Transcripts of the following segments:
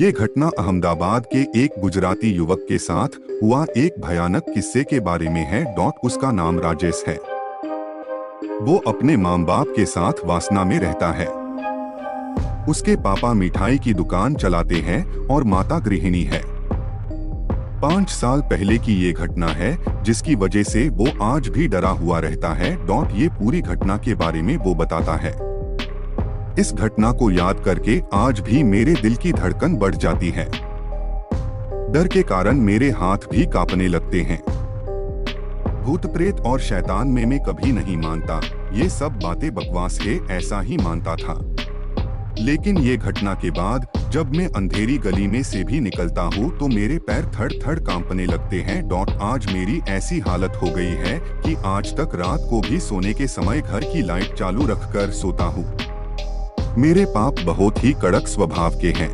ये घटना अहमदाबाद के एक गुजराती युवक के साथ हुआ एक भयानक किस्से के बारे में है। उसका नाम राजेश है। वो अपने माँ बाप के साथ वासना में रहता है। उसके पापा मिठाई की दुकान चलाते हैं और माता गृहिणी है। 5 साल पहले की ये घटना है जिसकी वजह से वो आज भी डरा हुआ रहता है। ये पूरी घटना के बारे में वो बताता है। इस घटना को याद करके आज भी मेरे दिल की धड़कन बढ़ जाती है। डर के कारण मेरे हाथ भी कांपने लगते हैं। भूत प्रेत और शैतान में मैं कभी नहीं मानता, ये सब बातें बकवास है, ऐसा ही मानता था। लेकिन ये घटना के बाद जब मैं अंधेरी गली में से भी निकलता हूँ तो मेरे पैर थड़ थड़ कांपने लगते हैं। आज मेरी ऐसी हालत हो गई है कि आज तक रात को भी सोने के समय घर की लाइट चालू रखकर सोता हूँ। मेरे पाप बहुत ही कड़क स्वभाव के हैं।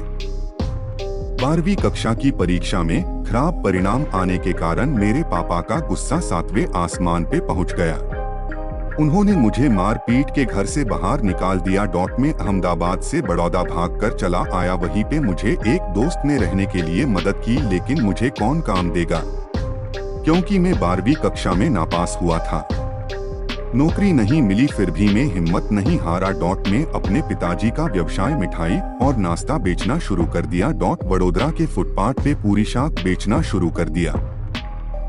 12वीं कक्षा की परीक्षा में खराब परिणाम आने के कारण मेरे पापा का गुस्सा 7वें आसमान पे पहुंच गया। उन्होंने मुझे मार पीट के घर से बाहर निकाल दिया। में अहमदाबाद से बड़ौदा भागकर चला आया। वहीं पे मुझे एक दोस्त ने रहने के लिए मदद की, लेकिन मुझे कौन काम देगा क्योंकि मैं 12वीं कक्षा में नापास हुआ था। नौकरी नहीं मिली, फिर भी मैं हिम्मत नहीं हारा। में अपने पिताजी का व्यवसाय मिठाई और नाश्ता बेचना शुरू कर दिया। वडोदरा के फुटपाथ पे पूरी शाक बेचना शुरू कर दिया।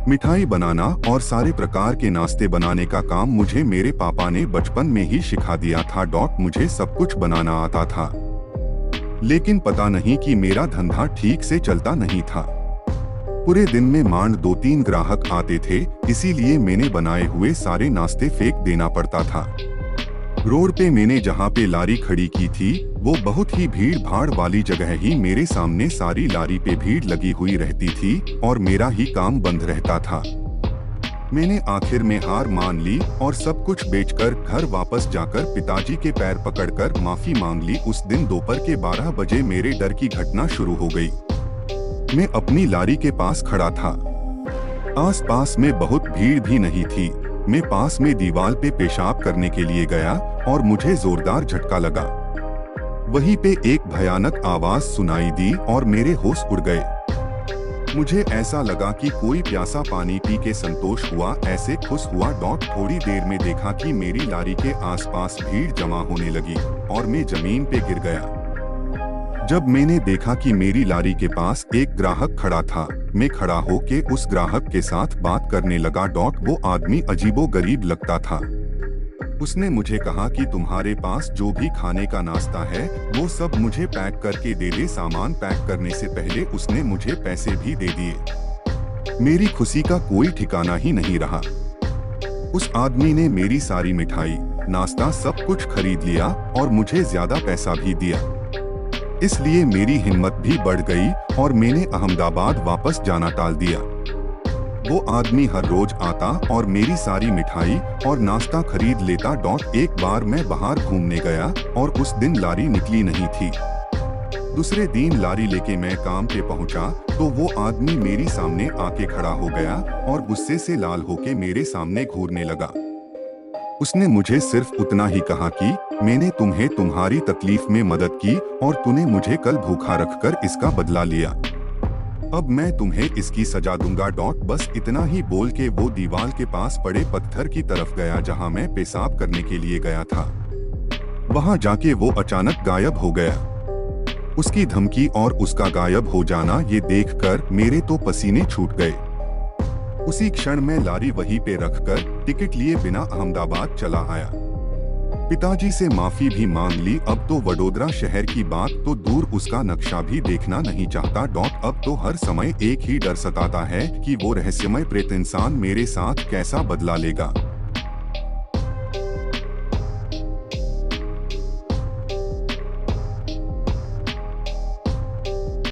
मिठाई बनाना और सारे प्रकार के नाश्ते बनाने का काम मुझे मेरे पापा ने बचपन में ही सिखा दिया था। मुझे सब कुछ बनाना आता था, लेकिन पता नहीं कि मेरा धंधा ठीक से चलता नहीं था। पूरे दिन में मांड 2-3 ग्राहक आते थे, इसीलिए मैंने बनाए हुए सारे नाश्ते फेंक देना पड़ता था। रोड पे मैंने जहाँ पे लारी खड़ी की थी वो बहुत ही भीड़ भाड़ वाली जगह ही मेरे सामने सारी लारी पे भीड़ लगी हुई रहती थी और मेरा ही काम बंद रहता था। मैंने आखिर में हार मान ली और सब कुछ बेचकर घर वापस जाकर पिताजी के पैर पकड़कर माफी मांग ली। उस दिन दोपहर के 12 बजे मेरे डर की घटना शुरू हो गई। मैं अपनी लारी के पास खड़ा था। आसपास में बहुत भीड़ भी नहीं थी। मैं पास में दीवार पे पेशाब करने के लिए गया और मुझे जोरदार झटका लगा। वहीं पे एक भयानक आवाज सुनाई दी और मेरे होश उड़ गए। मुझे ऐसा लगा कि कोई प्यासा पानी पी के संतोष हुआ, ऐसे खुश हुआ। थोड़ी देर में देखा कि मेरी लारी के आसपास भीड़ जमा होने लगी और मैं जमीन पे गिर गया। जब मैंने देखा कि मेरी लारी के पास एक ग्राहक खड़ा था, मैं खड़ा होके उस ग्राहक के साथ बात करने लगा। वो आदमी अजीबोगरीब लगता था। उसने मुझे कहा कि तुम्हारे पास जो भी खाने का नाश्ता है वो सब मुझे पैक करके दे दे। सामान पैक करने से पहले उसने मुझे पैसे भी दे दिए। मेरी खुशी का कोई ठिकाना ही नहीं रहा। उस आदमी ने मेरी सारी मिठाई, नाश्ता सब कुछ खरीद लिया और मुझे ज्यादा पैसा भी दिया। इसलिए मेरी हिम्मत भी बढ़ गई और मैंने अहमदाबाद वापस जाना टाल दिया। वो आदमी हर रोज आता और मेरी सारी मिठाई और नाश्ता खरीद लेता। एक बार मैं बाहर घूमने गया और उस दिन लारी निकली नहीं थी। दूसरे दिन लारी लेके मैं काम पे पहुंचा तो वो आदमी मेरी सामने आके खड़ा हो गया और गुस्से से लाल होके मेरे सामने घूरने लगा। उसने मुझे सिर्फ उतना ही कहा कि मैंने तुम्हें तुम्हारी तकलीफ में मदद की और तूने मुझे कल भूखा रखकर इसका बदला लिया। अब मैं तुम्हें इसकी सजा दूंगा। बस इतना ही बोल के वो दीवार के पास पड़े पत्थर की तरफ गया जहां मैं पेशाब करने के लिए गया था। वहां जाके वो अचानक गायब हो गया। उसकी धमकी और उसका गायब हो जाना ये देखकर मेरे तो पसीने छूट गए। उसी क्षण मैं लारी वहीं पे रखकर टिकट लिए बिना अहमदाबाद चला आया। पिताजी से माफी भी मांग ली। अब तो वडोदरा शहर की बात तो दूर, उसका नक्शा भी देखना नहीं चाहता। अब तो हर समय एक ही डर सताता है कि वो रहस्यमय प्रेत इंसान मेरे साथ कैसा बदला लेगा।